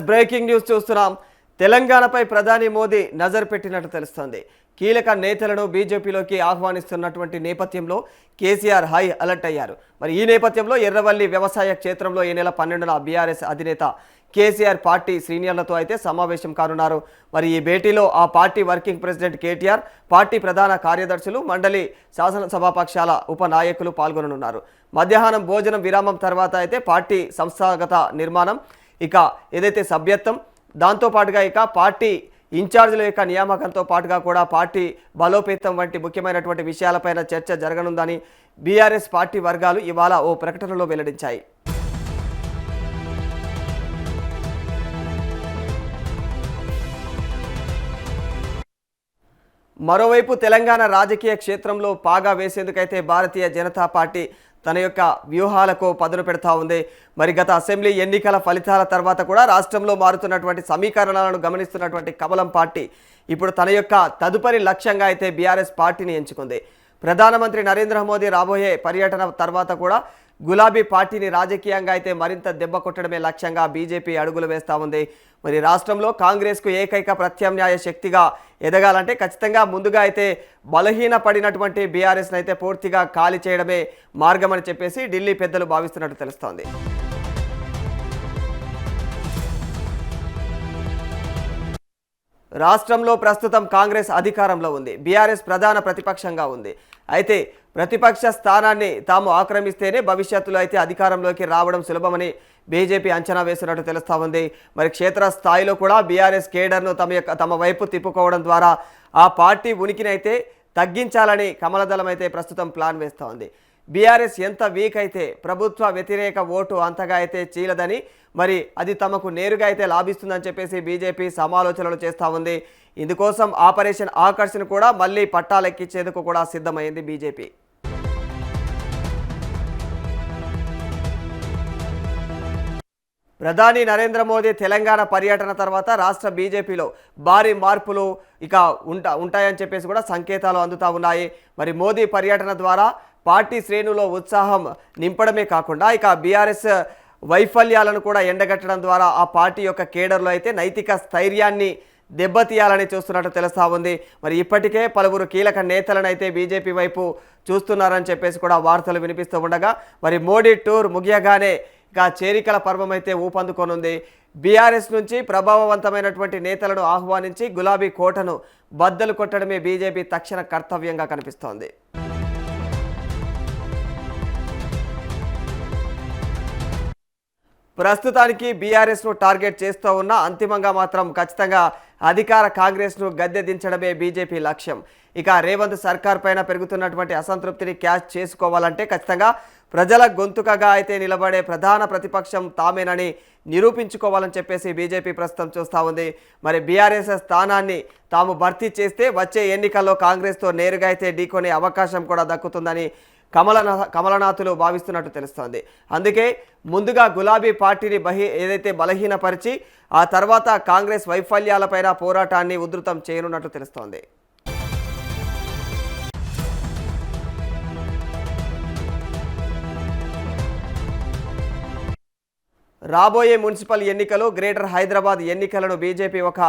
Breaking news చూస్తున్నాం. తెలంగాణపై ప్రధాని మోదీ నజర్ పెట్టినట్టు తెలుస్తోంది. కీలక నేతలను బీజేపీలోకి ఆహ్వానిస్తున్నటువంటి నేపథ్యంలో కేసీఆర్ హై అలర్ట్ అయ్యారు. మరి ఈ నేపథ్యంలో ఎర్రవల్లి వ్యవసాయ క్షేత్రంలో ఈ నెల 12న బీఆర్ఎస్ అధినేత కేసీఆర్ పార్టీ సీనియర్లతో అయితే సమావేశం కానున్నారు. మరి ఈ భేటీలో ఆ party working president KTR, party ప్రధాన కార్యదర్శులు, మండలి శాసనసభాపక్షాల ఉపనాయకులు పాల్గొననున్నారు. మధ్యాహ్నం భోజనం విరామం తర్వాత అయితే పార్టీ సంస్థాగత నిర్మాణం, ఇక ఏదైతే సభ్యత్వం, దాంతోపాటుగా ఇక పార్టీ ఇన్ఛార్జీల యొక్క నియామకంతో పాటుగా కూడా పార్టీ బలోపేతం వంటి ముఖ్యమైనటువంటి విషయాలపైన చర్చ జరగనుందని బీఆర్ఎస్ పార్టీ వర్గాలు ఇవాళ ఓ ప్రకటనలో వెల్లడించాయి. మరోవైపు తెలంగాణ రాజకీయ క్షేత్రంలో పాగా వేసేందుకైతే భారతీయ జనతా పార్టీ తన యొక్క వ్యూహాలకు పదును పెడతా ఉంది. మరి గత అసెంబ్లీ ఎన్నికల ఫలితాల తర్వాత కూడా రాష్ట్రంలో మారుతున్నటువంటి సమీకరణాలను గమనిస్తున్నటువంటి కమలం పార్టీ ఇప్పుడు తన యొక్క తదుపరి లక్ష్యంగా అయితే బీఆర్ఎస్ పార్టీని ఎంచుకుంది. ప్రధానమంత్రి నరేంద్ర మోదీ రాబోయే పర్యటన తర్వాత కూడా గులాబీ పార్టీని రాజకీయంగా అయితే మరింత దెబ్బ కొట్టడమే లక్ష్యంగా బీజేపీ అడుగులు వేస్తూ ఉంది. మరి రాష్ట్రంలో కాంగ్రెస్కు ఏకైక ప్రత్యామ్నాయ శక్తిగా ఎదగాలంటే ఖచ్చితంగా ముందుగా అయితే బలహీన పడినటువంటి బీఆర్ఎస్ని అయితే పూర్తిగా ఖాళీ చేయడమే మార్గమని చెప్పేసి ఢిల్లీ పెద్దలు భావిస్తున్నట్టు తెలుస్తోంది. రాష్ట్రంలో ప్రస్తుతం కాంగ్రెస్ అధికారంలో ఉంది. బీఆర్ఎస్ ప్రధాన ప్రతిపక్షంగా ఉంది. అయితే ప్రతిపక్ష స్థానాన్ని తాము ఆక్రమిస్తేనే భవిష్యత్తులో అయితే అధికారంలోకి రావడం సులభమని బీజేపీ అంచనా వేస్తున్నట్టు తెలుస్తూ ఉంది. మరి క్షేత్రస్థాయిలో కూడా బీఆర్ఎస్ కేడర్ను తమ వైపు తిప్పుకోవడం ద్వారా ఆ పార్టీ ఉనికిని అయితే తగ్గించాలని కమలదళం అయితే ప్రస్తుతం ప్లాన్ వేస్తూ ఉంది. బీఆర్ఎస్ ఎంత వీక్ అయితే ప్రభుత్వ వ్యతిరేక ఓటు అంతగా అయితే చీలదని, మరి అది తమకు నేరుగా అయితే లాభిస్తుందని చెప్పేసి బీజేపీ సమాలోచనలు చేస్తూ ఉంది. ఇందుకోసం ఆపరేషన్ ఆకర్షణ కూడా మళ్ళీ పట్టాలెక్కించేందుకు కూడా సిద్ధమైంది బీజేపీ. ప్రధాని నరేంద్ర మోదీ తెలంగాణ పర్యటన తర్వాత రాష్ట్ర బీజేపీలో భారీ మార్పులు ఇక ఉంటాయని చెప్పేసి కూడా సంకేతాలు అందుతూ ఉన్నాయి. మరి మోదీ పర్యటన ద్వారా పార్టీ శ్రేణులో ఉత్సాహం నింపడమే కాకుండా ఇక బీఆర్ఎస్ వైఫల్యాలను కూడా ఎండగట్టడం ద్వారా ఆ పార్టీ యొక్క కేడర్లో అయితే నైతిక స్థైర్యాన్ని దెబ్బతీయాలని చూస్తున్నట్టు తెలుస్తూ ఉంది. మరి ఇప్పటికే పలువురు కీలక నేతలను అయితే బీజేపీ వైపు చూస్తున్నారని చెప్పేసి కూడా వార్తలు వినిపిస్తూ ఉండగా, మరి మోడీ టూర్ ముగియగానే ఇక చేరికల పర్వం అయితే ఊపందుకోనుంది. బీఆర్ఎస్ నుంచి ప్రభావవంతమైనటువంటి నేతలను ఆహ్వానించి గులాబీ కోటను బద్దలు కొట్టడమే బీజేపీ తక్షణ కర్తవ్యంగా కనిపిస్తోంది. ప్రస్తుతానికి బీఆర్ఎస్ను టార్గెట్ చేస్తూ ఉన్న అంతిమంగా మాత్రం ఖచ్చితంగా అధికార కాంగ్రెస్ను గద్దె దించడమే బీజేపీ లక్ష్యం. ఇక రేవంత్ సర్కార్ పైన పెరుగుతున్నటువంటి అసంతృప్తిని క్యాచ్ చేసుకోవాలంటే ఖచ్చితంగా ప్రజల గొంతుకగా అయితే నిలబడే ప్రధాన ప్రతిపక్షం తామేనని నిరూపించుకోవాలని చెప్పేసి బీజేపీ ప్రస్తుతం చూస్తూ ఉంది. మరి బీఆర్ఎస్ స్థానాన్ని తాము భర్తీ చేస్తే వచ్చే ఎన్నికల్లో కాంగ్రెస్తో నేరుగా అయితే ఢీకొనే అవకాశం కూడా దక్కుతుందని కమలనాథులు భావిస్తున్నట్టు తెలుస్తోంది. అందుకే ముందుగా గులాబీ పార్టీని ఏదైతే బలహీనపరిచి ఆ తర్వాత కాంగ్రెస్ వైఫల్యాలపైన పోరాటాన్ని ఉధృతం చేయనున్నట్టు తెలుస్తోంది. రాబోయే మున్సిపల్ ఎన్నికలు, గ్రేటర్ హైదరాబాద్ ఎన్నికలను బీజేపీ ఒక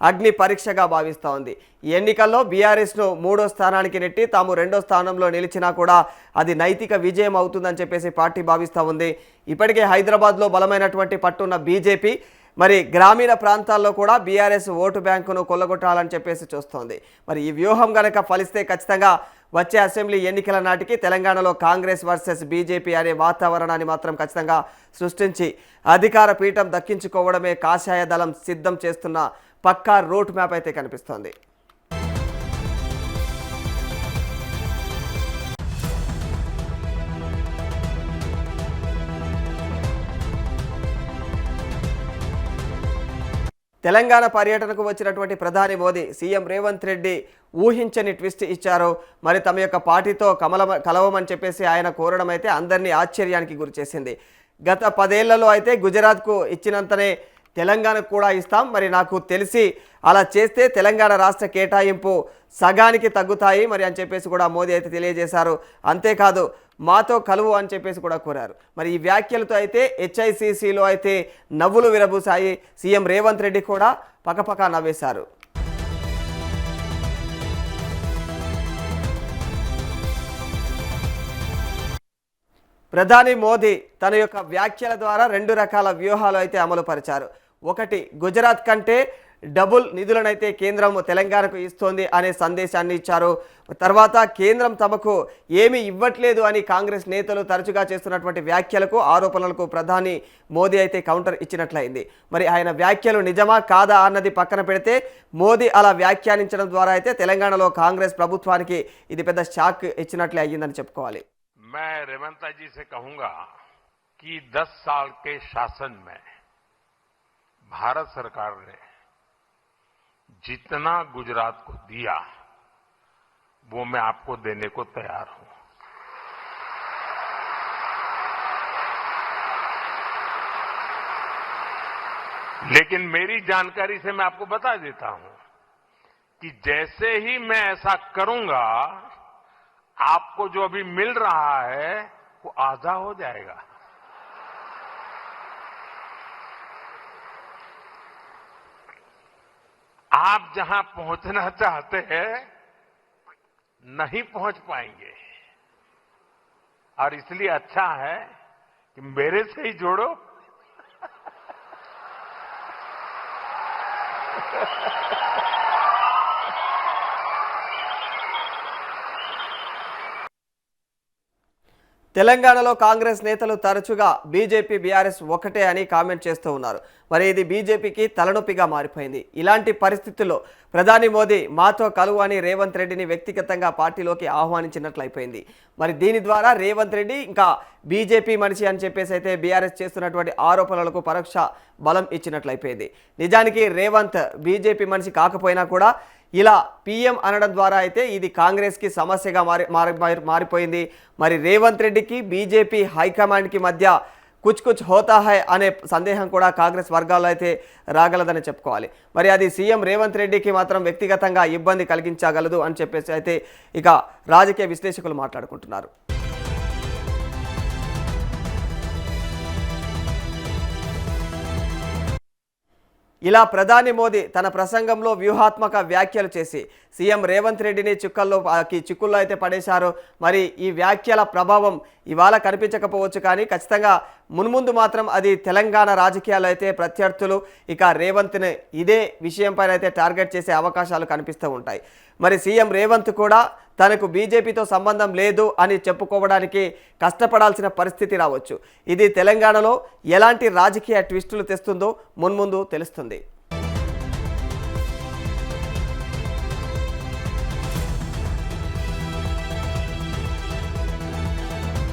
అగ్ని పరీక్షగా భావిస్తూ ఉంది. ఈ ఎన్నికల్లో బీఆర్ఎస్ను 3వ స్థానానికి నెట్టి తాము 2వ స్థానంలో నిలిచినా కూడా అది నైతిక విజయం అవుతుందని చెప్పేసి పార్టీ భావిస్తూ ఉంది. ఇప్పటికే హైదరాబాద్లో బలమైనటువంటి పట్టున్న బీజేపీ మరి గ్రామీణ ప్రాంతాల్లో కూడా బీఆర్ఎస్ ఓటు బ్యాంకును కొల్లగొట్టాలని చెప్పేసి చూస్తోంది. మరి ఈ వ్యూహం కనుక ఫలిస్తే ఖచ్చితంగా వచ్చే అసెంబ్లీ ఎన్నికల నాటికి తెలంగాణలో కాంగ్రెస్ వర్సెస్ బీజేపీ అనే వాతావరణాన్ని మాత్రం ఖచ్చితంగా సృష్టించి అధికార పీఠం దక్కించుకోవడమే కాషాయ దళం సిద్ధం చేస్తున్న పక్కా రూట్ మ్యాప్ అయితే కనిపిస్తోంది. తెలంగాణ పర్యటనకు వచ్చినటువంటి ప్రధాని మోదీ సీఎం రేవంత్ రెడ్డి ఊహించని ట్విస్ట్ ఇచ్చారు. మరి తమ యొక్క పార్టీతో కలవమని చెప్పేసి ఆయన కోరడం అయితే అందరినీ ఆశ్చర్యానికి గురిచేసింది. గత 10 ఏళ్లలో అయితే గుజరాత్కు ఇచ్చినంతనే తెలంగాణకు కూడా ఇస్తాం, మరి నాకు తెలిసి అలా చేస్తే తెలంగాణ రాష్ట్ర కేటాయింపు సగానికి తగ్గుతాయి మరి అని చెప్పేసి కూడా మోదీ అయితే తెలియజేశారు. అంతేకాదు మాతో కలువు అని చెప్పేసి కూడా కోరారు. మరి ఈ వ్యాఖ్యలతో అయితే హెచ్ఐసిసిలో అయితే నవ్వులు విరబూసాయి. సీఎం రేవంత్ రెడ్డి కూడా పకపకా నవ్వేశారు. ప్రధాని మోదీ తన యొక్క వ్యాఖ్యల ద్వారా 2 రకాల వ్యూహాలు అయితే అమలు పరిచారు. ఒకటి, గుజరాత్ కంటే డబుల్ నిధులనైతే కేంద్రం తెలంగాణకు ఇస్తోంది అనే సందేశాన్ని ఇచ్చారు. తర్వాత కేంద్రం తమకు ఏమీ ఇవ్వట్లేదు అని కాంగ్రెస్ నేతలు తరచుగా చేస్తున్నటువంటి వ్యాఖ్యలకు, ఆరోపణలకు ప్రధాని మోదీ అయితే కౌంటర్ ఇచ్చినట్లయింది. మరి ఆయన వ్యాఖ్యలు నిజమా కాదా అన్నది పక్కన పెడితే మోదీ అలా వ్యాఖ్యానించడం ద్వారా అయితే తెలంగాణలో కాంగ్రెస్ ప్రభుత్వానికి ఇది పెద్ద షాక్ ఇచ్చినట్లే అయ్యిందని చెప్పుకోవాలి. मैं रेवंत जी से कहूंगा कि 10 साल के शासन में भारत सरकार ने जितना गुजरात को दिया वो मैं आपको देने को तैयार हूं. लेकिन मेरी जानकारी से मैं आपको बता देता हूं कि जैसे ही मैं ऐसा करूंगा आपको जो अभी मिल रहा है वो आधा हो जाएगा. आप जहां पहुंचना चाहते हैं नहीं पहुंच पाएंगे और इसलिए अच्छा है कि मेरे से ही जोड़ो. తెలంగాణలో కాంగ్రెస్ నేతలు తరచుగా బీజేపీ బీఆర్ఎస్ ఒకటే అని కామెంట్ చేస్తూ ఉన్నారు. మరి ఇది బీజేపీకి తలనొప్పిగా మారిపోయింది. ఇలాంటి పరిస్థితుల్లో ప్రధాని మోదీ మాతో కలువు అని రేవంత్ రెడ్డిని వ్యక్తిగతంగా పార్టీలోకి ఆహ్వానించినట్లయిపోయింది. మరి దీని ద్వారా రేవంత్ రెడ్డి ఇంకా బీజేపీ మనిషి అని చెప్పేసి అయితే బీఆర్ఎస్ చేస్తున్నటువంటి ఆరోపణలకు పరోక్ష బలం ఇచ్చినట్లయిపోయింది. నిజానికి రేవంత్ బీజేపీ మనిషి కాకపోయినా కూడా ఇలా పీఎం అనడం ద్వారా అయితే ఇది కాంగ్రెస్కి సమస్యగా మారిపోయింది. మరి రేవంత్ రెడ్డికి బీజేపీ హైకమాండ్కి మధ్య కుచ్ కుచ్ హోతా హై అనే సందేహం కూడా కాంగ్రెస్ వర్గాల్లో అయితే రాగలదని చెప్పుకోవాలి. మరి అది సీఎం రేవంత్ రెడ్డికి మాత్రం వ్యక్తిగతంగా ఇబ్బంది కలిగించగలదు అని చెప్పేసి అయితే ఇక రాజకీయ విశ్లేషకులు మాట్లాడుకుంటున్నారు. ఇలా ప్రధాని మోదీ తన ప్రసంగంలో వ్యూహాత్మక వ్యాఖ్యలు చేసి సీఎం రేవంత్ రెడ్డిని చిక్కుల్లో అయితే పడేశారు. మరి ఈ వ్యాఖ్యల ప్రభావం ఇవాళ కనిపించకపోవచ్చు, కానీ ఖచ్చితంగా మున్ముందు మాత్రం అది తెలంగాణ రాజకీయాల్లో అయితే ప్రత్యర్థులు ఇక రేవంత్ని ఇదే విషయంపైన అయితే టార్గెట్ చేసే అవకాశాలు కనిపిస్తూ ఉంటాయి. మరి సీఎం రేవంత్ కూడా తనకు బీజేపీతో సంబంధం లేదు అని చెప్పుకోవడానికి కష్టపడాల్సిన పరిస్థితి రావచ్చు. ఇది తెలంగాణలో ఎలాంటి రాజకీయ ట్విస్టులు తెస్తుందో మున్ముందు తెలుస్తుంది.